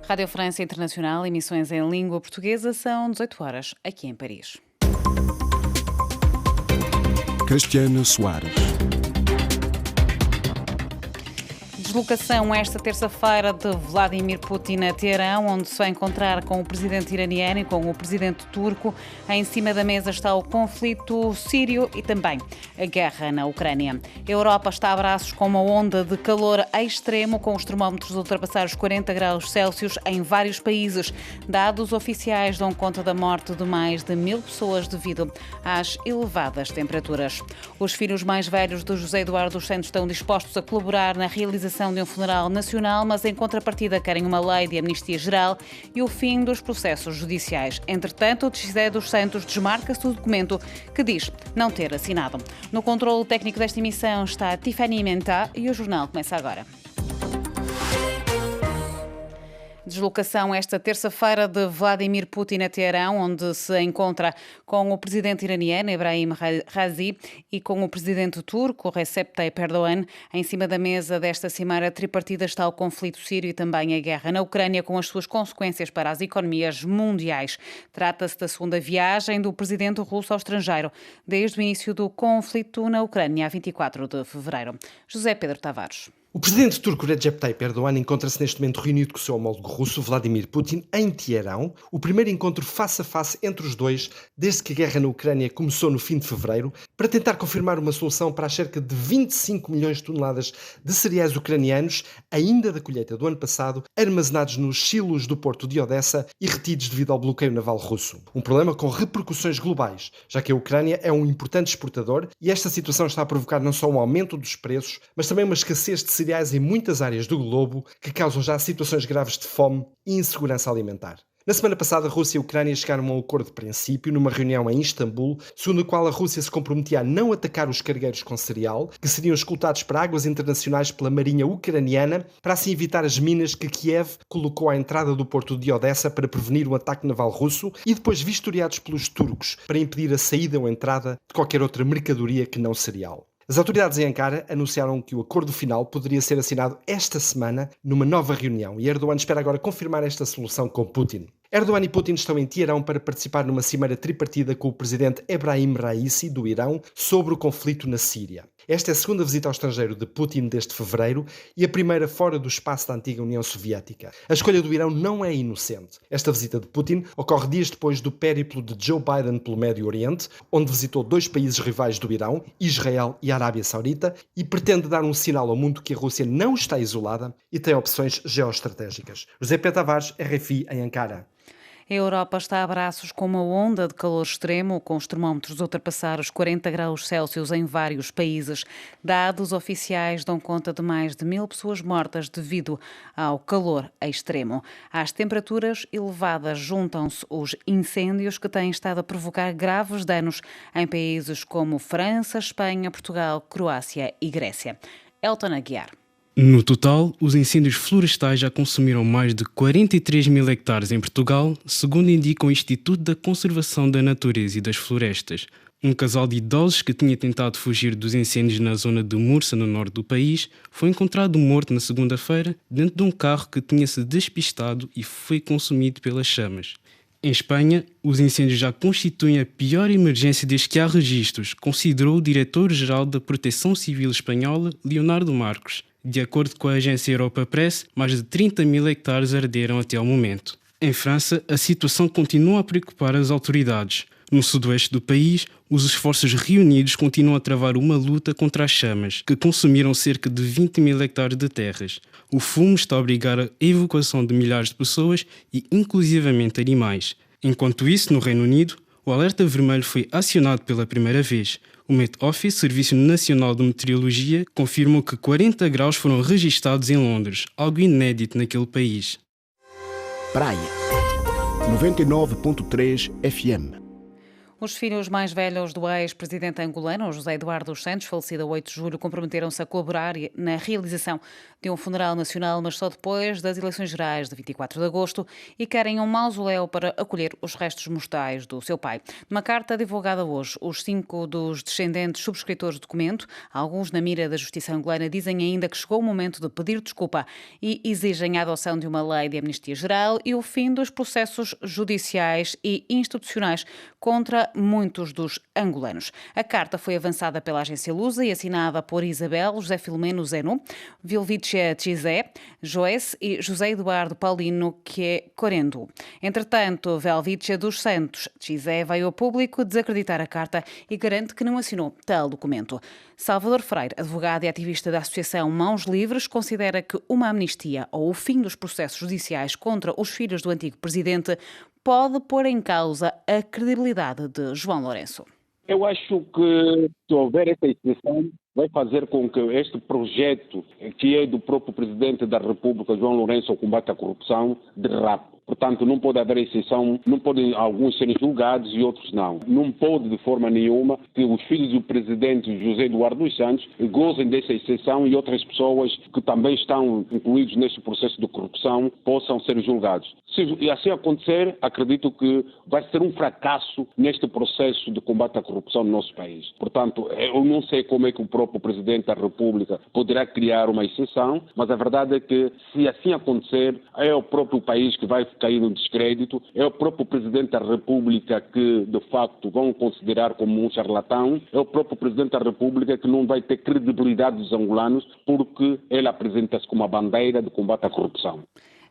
Rádio França Internacional, emissões em língua portuguesa, são 18 horas, aqui em Paris. Cristiana Soares. Deslocação esta terça-feira de Vladimir Putin a Teherão, onde se vai encontrar com o presidente iraniano e com o presidente turco. Em cima da mesa está o conflito sírio e também a guerra na Ucrânia. A Europa está a braços com uma onda de calor extremo, com os termómetros a ultrapassar os 40 graus Celsius em vários países. Dados oficiais dão conta da morte de mais de 1000 pessoas devido às elevadas temperaturas. Os filhos mais velhos de José Eduardo dos Santos estão dispostos a colaborar na realização de um funeral nacional, mas em contrapartida querem uma lei de amnistia geral e o fim dos processos judiciais. Entretanto, o José dos Santos desmarca-se do documento que diz não ter assinado. No controle técnico desta emissão está Tiffany Mentá e o jornal começa agora. Deslocação esta terça-feira de Vladimir Putin a Teherão, onde se encontra com o presidente iraniano, Ebrahim Raisi, e com o presidente turco, Recep Tayyip Erdogan. Em cima da mesa desta cimeira tripartida está o conflito sírio e também a guerra na Ucrânia, com as suas consequências para as economias mundiais. Trata-se da segunda viagem do presidente russo ao estrangeiro, desde o início do conflito na Ucrânia, a 24 de fevereiro. José Pedro Tavares. O presidente turco Recep Tayyip Erdogan encontra-se neste momento reunido com o seu homólogo russo, Vladimir Putin, em Teherão, o primeiro encontro face a face entre os dois desde que a guerra na Ucrânia começou no fim de fevereiro, para tentar confirmar uma solução para as cerca de 25 milhões de toneladas de cereais ucranianos, ainda da colheita do ano passado, armazenados nos silos do porto de Odessa e retidos devido ao bloqueio naval russo. Um problema com repercussões globais, já que a Ucrânia é um importante exportador e esta situação está a provocar não só um aumento dos preços, mas também uma escassez de cereais em muitas áreas do globo que causam já situações graves de fome e insegurança alimentar. Na semana passada, a Rússia e a Ucrânia chegaram a um acordo de princípio numa reunião em Istambul, segundo a qual a Rússia se comprometia a não atacar os cargueiros com cereal, que seriam escoltados para águas internacionais pela marinha ucraniana, para assim evitar as minas que Kiev colocou à entrada do porto de Odessa para prevenir um ataque naval russo e depois vistoriados pelos turcos para impedir a saída ou entrada de qualquer outra mercadoria que não cereal. As autoridades em Ankara anunciaram que o acordo final poderia ser assinado esta semana numa nova reunião e Erdogan espera agora confirmar esta solução com Putin. Erdogan e Putin estão em Teherão para participar numa cimeira tripartida com o presidente Ebrahim Raisi, do Irão, sobre o conflito na Síria. Esta é a segunda visita ao estrangeiro de Putin desde fevereiro e a primeira fora do espaço da antiga União Soviética. A escolha do Irão não é inocente. Esta visita de Putin ocorre dias depois do périplo de Joe Biden pelo Médio Oriente, onde visitou dois países rivais do Irão, Israel e a Arábia Saudita, e pretende dar um sinal ao mundo que a Rússia não está isolada e tem opções geoestratégicas. José Pedro Tavares, RFI, em Ankara. A Europa está a braços com uma onda de calor extremo, com os termómetros a ultrapassar os 40 graus Celsius em vários países. Dados oficiais dão conta de mais de 1000 pessoas mortas devido ao calor extremo. Às temperaturas elevadas juntam-se os incêndios que têm estado a provocar graves danos em países como França, Espanha, Portugal, Croácia e Grécia. Elton Aguiar. No total, os incêndios florestais já consumiram mais de 43 mil hectares em Portugal, segundo indica o Instituto da Conservação da Natureza e das Florestas. Um casal de idosos que tinha tentado fugir dos incêndios na zona de Mursa, no norte do país, foi encontrado morto na segunda-feira dentro de um carro que tinha-se despistado e foi consumido pelas chamas. Em Espanha, os incêndios já constituem a pior emergência desde que há registros, considerou o diretor-geral da Proteção Civil espanhola, Leonardo Marcos. De acordo com a agência Europa Press, mais de 30 mil hectares arderam até ao momento. Em França, a situação continua a preocupar as autoridades. No sudoeste do país, os esforços reunidos continuam a travar uma luta contra as chamas, que consumiram cerca de 20 mil hectares de terras. O fumo está a obrigar a evacuação de milhares de pessoas e, inclusivamente, animais. Enquanto isso, no Reino Unido, o alerta vermelho foi acionado pela primeira vez. O Met Office, Serviço Nacional de Meteorologia, confirmou que 40 graus foram registados em Londres, algo inédito naquele país. Praia 99.3 FM. Os filhos mais velhos do ex-presidente angolano, José Eduardo dos Santos, falecido a 8 de julho, comprometeram-se a colaborar na realização de um funeral nacional, mas só depois das eleições gerais de 24 de agosto, e querem um mausoléu para acolher os restos mortais do seu pai. Numa carta divulgada hoje, os 5 dos descendentes subscritores do documento, alguns na mira da justiça angolana, dizem ainda que chegou o momento de pedir desculpa e exigem a adoção de uma lei de amnistia geral e o fim dos processos judiciais e institucionais contra muitos dos angolanos. A carta foi avançada pela agência Lusa e assinada por Isabel, José Filomeno Zeno, Vilvicia Chizé, Joes e José Eduardo Paulino Corendo. Entretanto, Vilvicia dos Santos Chizé veio ao público desacreditar a carta e garante que não assinou tal documento. Salvador Freire, advogado e ativista da Associação Mãos Livres, considera que uma amnistia ou o fim dos processos judiciais contra os filhos do antigo presidente pode pôr em causa a credibilidade de João Lourenço. Eu acho que, se houver essa exceção, vai fazer com que este projeto, que é do próprio Presidente da República, João Lourenço, ao combate à corrupção, derrape. Portanto, não pode haver exceção, não podem alguns serem julgados e outros não. Não pode, de forma nenhuma, que os filhos do presidente José Eduardo dos Santos gozem dessa exceção e outras pessoas que também estão incluídos neste processo de corrupção possam ser julgados. Se assim acontecer, acredito que vai ser um fracasso neste processo de combate à corrupção no nosso país. Portanto, eu não sei como é que o próprio Presidente da República poderá criar uma exceção, mas a verdade é que, se assim acontecer, é o próprio país que vai cair no descrédito, é o próprio Presidente da República que, de facto, vão considerar como um charlatão, é o próprio Presidente da República que não vai ter credibilidade dos angolanos porque ele apresenta-se como a bandeira de combate à corrupção.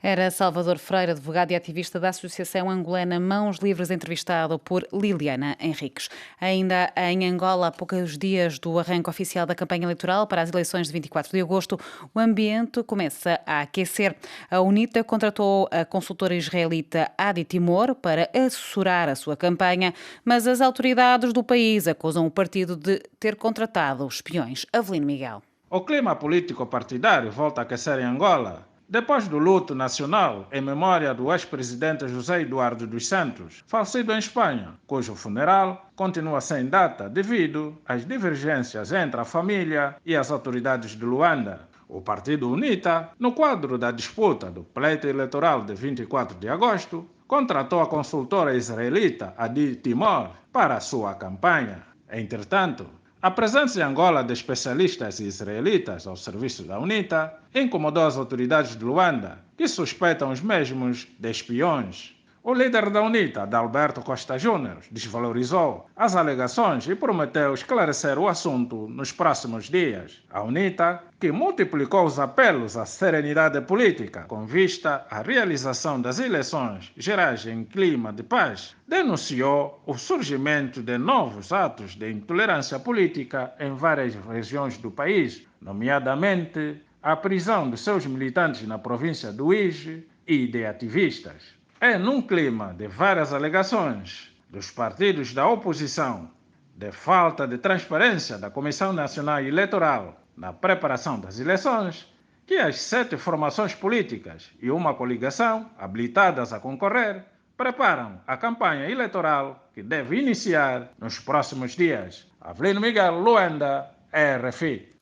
Era Salvador Freire, advogado e ativista da Associação Angolana Mãos Livres, entrevistado por Liliana Henriques. Ainda em Angola, há poucos dias do arranque oficial da campanha eleitoral para as eleições de 24 de agosto, o ambiente começa a aquecer. A UNITA contratou a consultora israelita Adi Timor para assessorar a sua campanha, mas as autoridades do país acusam o partido de ter contratado espiões. Avelino Miguel. O clima político partidário volta a aquecer em Angola. Depois do luto nacional em memória do ex-presidente José Eduardo dos Santos, falecido em Espanha, cujo funeral continua sem data devido às divergências entre a família e as autoridades de Luanda. O partido UNITA, no quadro da disputa do pleito eleitoral de 24 de agosto, contratou a consultora israelita Adi Timor para a sua campanha. Entretanto, a presença em Angola de especialistas israelitas ao serviço da UNITA incomodou as autoridades de Luanda, que suspeitam os mesmos de espiões. O líder da UNITA, Adalberto Costa Júnior, desvalorizou as alegações e prometeu esclarecer o assunto nos próximos dias. A UNITA, que multiplicou os apelos à serenidade política com vista à realização das eleições gerais em clima de paz, denunciou o surgimento de novos atos de intolerância política em várias regiões do país, nomeadamente a prisão de seus militantes na província do Uíge e de ativistas. É num clima de várias alegações dos partidos da oposição, de falta de transparência da Comissão Nacional Eleitoral na preparação das eleições, que as 7 formações políticas e uma coligação habilitadas a concorrer preparam a campanha eleitoral que deve iniciar nos próximos dias. Avelino Miguel, Luanda, RFI.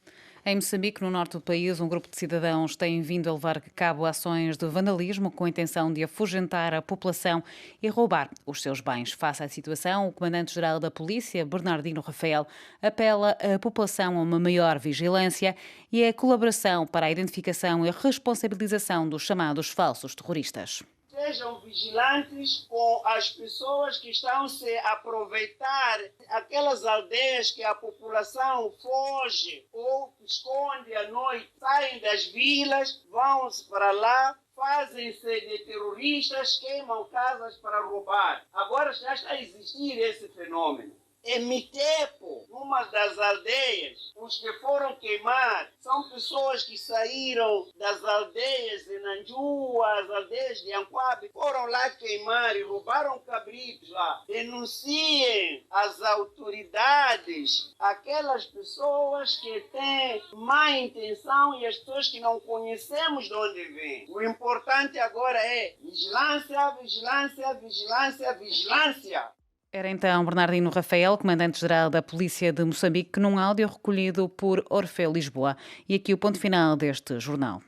Em Moçambique, no norte do país, um grupo de cidadãos tem vindo a levar a cabo ações de vandalismo com a intenção de afugentar a população e roubar os seus bens. Face à situação, o comandante-geral da Polícia, Bernardino Rafael, apela à população a uma maior vigilância e a colaboração para a identificação e responsabilização dos chamados falsos terroristas. Sejam vigilantes com as pessoas que estão se aproveitar aquelas aldeias que a população foge ou esconde à noite, saem das vilas, vão para lá, fazem-se de terroristas, queimam casas para roubar. Agora já está a existir esse fenômeno. Em Mitepo, numa das aldeias, os que foram queimar são pessoas que saíram das aldeias de Nanjua, as aldeias de Anquabe, foram lá queimar e roubaram cabritos lá. Denunciem as autoridades, aquelas pessoas que têm má intenção e as pessoas que não conhecemos de onde vêm. O importante agora é vigilância, vigilância, vigilância, vigilância. Era então Bernardino Rafael, comandante-geral da Polícia de Moçambique, num áudio recolhido por Orfeu Lisboa. E aqui o ponto final deste jornal.